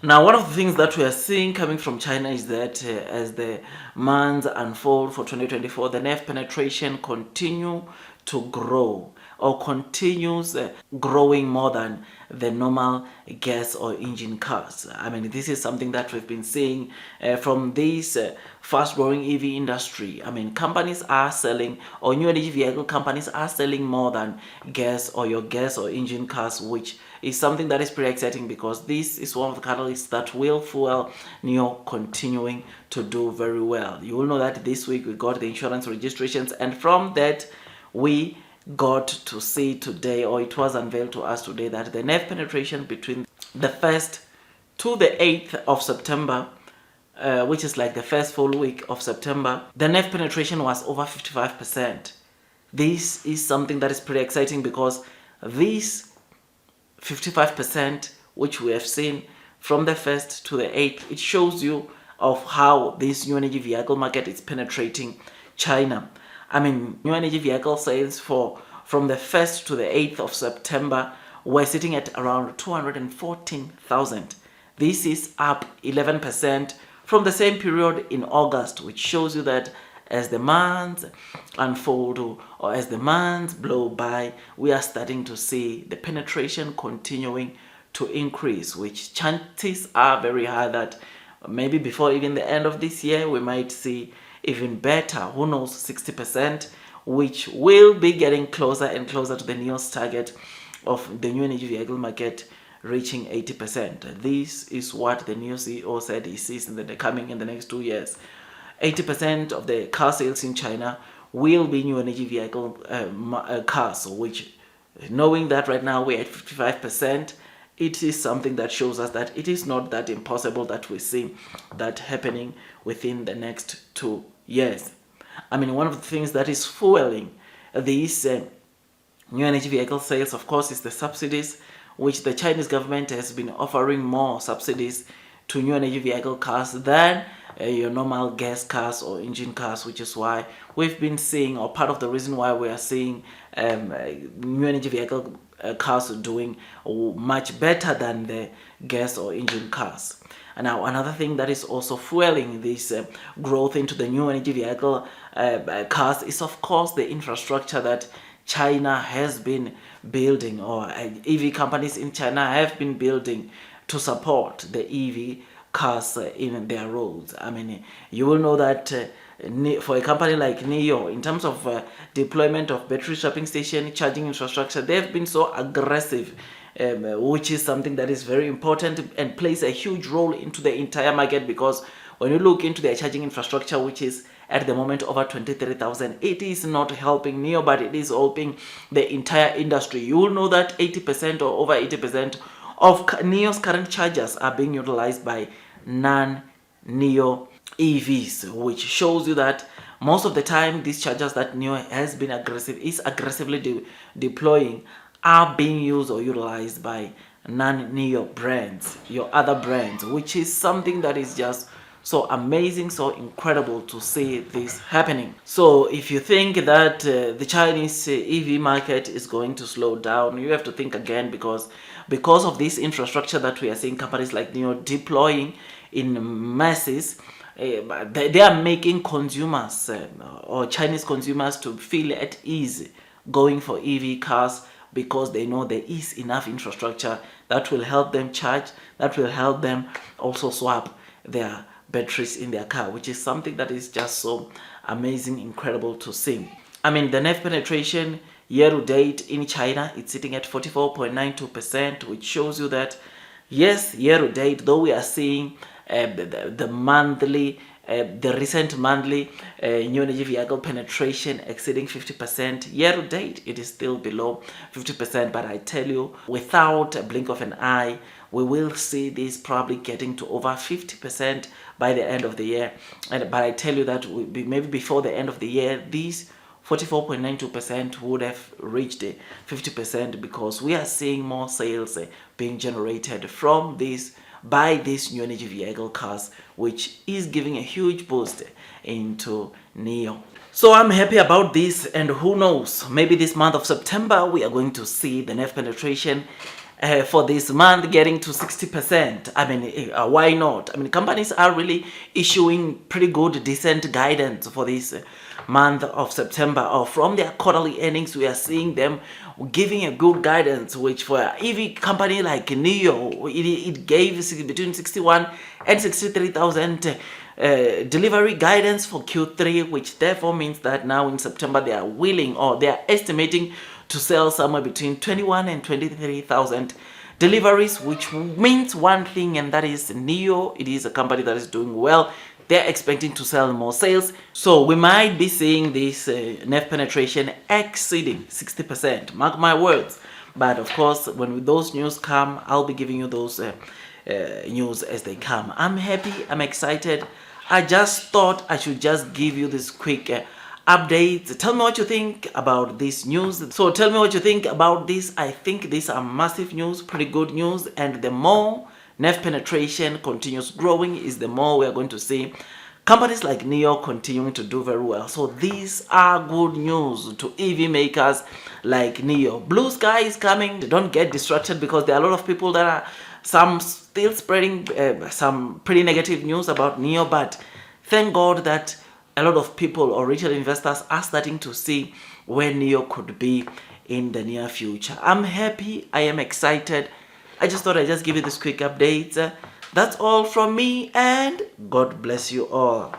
Now, one of the things that we are seeing coming from China is that as the months unfold for 2024, the NEF penetration continue to grow or continues growing more than the normal gas or engine cars. I mean, this is something that we've been seeing from this fast-growing EV industry. I mean, companies are selling, or new energy vehicle companies are selling more than gas or your gas or engine cars, which is something that is pretty exciting because this is one of the catalysts that will fuel Nio continuing to do very well. You will know that this week we got the insurance registrations, and from that we got to see today, or it was unveiled to us today, that the NEF penetration between the 1st to the 8th of September, which is like the first full week of September, the NEF penetration was over 55%. This is something that is pretty exciting because this 55%, which we have seen from the 1st to the 8th, it shows you of how this new energy vehicle market is penetrating China. I mean, new energy vehicle sales from the 1st to the 8th of September were sitting at around 214,000. This is up 11% from the same period in August, which shows you that as the months unfold or as the months blow by, we are starting to see the penetration continuing to increase, which chances are very high that maybe before even the end of this year, we might see even better, who knows, 60%, which will be getting closer and closer to the Nio's target of the new energy vehicle market reaching 80%. This is what the new CEO said he sees in the next 2 years. 80% of the car sales in China will be new energy vehicle cars, which, knowing that right now we're at 55%, it is something that shows us that it is not that impossible that we see that happening within the next 2 years. I mean, one of the things that is fueling these new energy vehicle sales, of course, is the subsidies, which the Chinese government has been offering more subsidies to new energy vehicle cars than your normal gas cars or engine cars, which is why we've been seeing, or part of the reason why we are seeing new energy vehicle cars doing much better than the gas or engine cars. And now another thing that is also fueling this growth into the new energy vehicle cars is, of course, the infrastructure that China has been building, or EV companies in China have been building to support the EV cars in their roads. I mean, you will know that for a company like Nio, in terms of deployment of battery swapping station, charging infrastructure, they've been so aggressive, which is something that is very important and plays a huge role into the entire market, because when you look into their charging infrastructure, which is at the moment over 23,000, it is not helping Nio, but it is helping the entire industry. You will know that 80% or over 80% of Nio's current chargers are being utilized by non-Nio EVs, which shows you that most of the time these chargers that Nio has been aggressively deploying are being used or utilized by non-Nio brands, your other brands, which is something that is just so amazing, so incredible to see this happening. So if you think that the Chinese EV market is going to slow down, you have to think again, because of this infrastructure that we are seeing companies like Nio deploying in masses. They are making consumers or Chinese consumers to feel at ease going for EV cars, because they know there is enough infrastructure that will help them charge, that will help them also swap their batteries in their car, which is something that is just so amazing, incredible to see. I mean, the NEF penetration year to date in China, it's sitting at 44.92%, which shows you that yes, year to date, though we are seeing the monthly, the recent monthly new energy vehicle penetration exceeding 50%. Year to date, it is still below 50%, but I tell you, without a blink of an eye, we will see this probably getting to over 50% by the end of the year. But I tell you that maybe before the end of the year, these 44.92% would have reached 50%, because we are seeing more sales being generated from this by these new energy vehicle cars, which is giving a huge boost into Nio. So I'm happy about this, and who knows, maybe this month of September we are going to see the NEF penetration for this month getting to 60%. I mean, why not? I mean, companies are really issuing pretty good, decent guidance for this month of September. Or from their quarterly earnings, we are seeing them giving a good guidance, which for an EV company like Nio, it gave between 61 and 63,000 delivery guidance for Q3, which therefore means that now in September they are willing, or they are estimating to sell somewhere between 21 and 23,000 deliveries, which means one thing, and that is Nio. It is a company that is doing well. They're expecting to sell more sales, so we might be seeing this NEF penetration exceeding 60%. Mark my words. But of course, when those news come, I'll be giving you those news as they come. I'm happy, I'm excited. I just thought I should just give you this quick updates. Tell me what you think about this news. So tell me what you think about this. I think these are massive news, pretty good news, and the more NEF penetration continues growing is the more we are going to see companies like Nio continuing to do very well. So these are good news to EV makers like Nio. Blue sky is coming. Don't get distracted, because there are a lot of people that are still spreading some pretty negative news about Nio, but thank God that a lot of people or retail investors are starting to see where Nio could be in the near future. I'm happy, I am excited. I just thought I'd just give you this quick update. That's all from me, and God bless you all.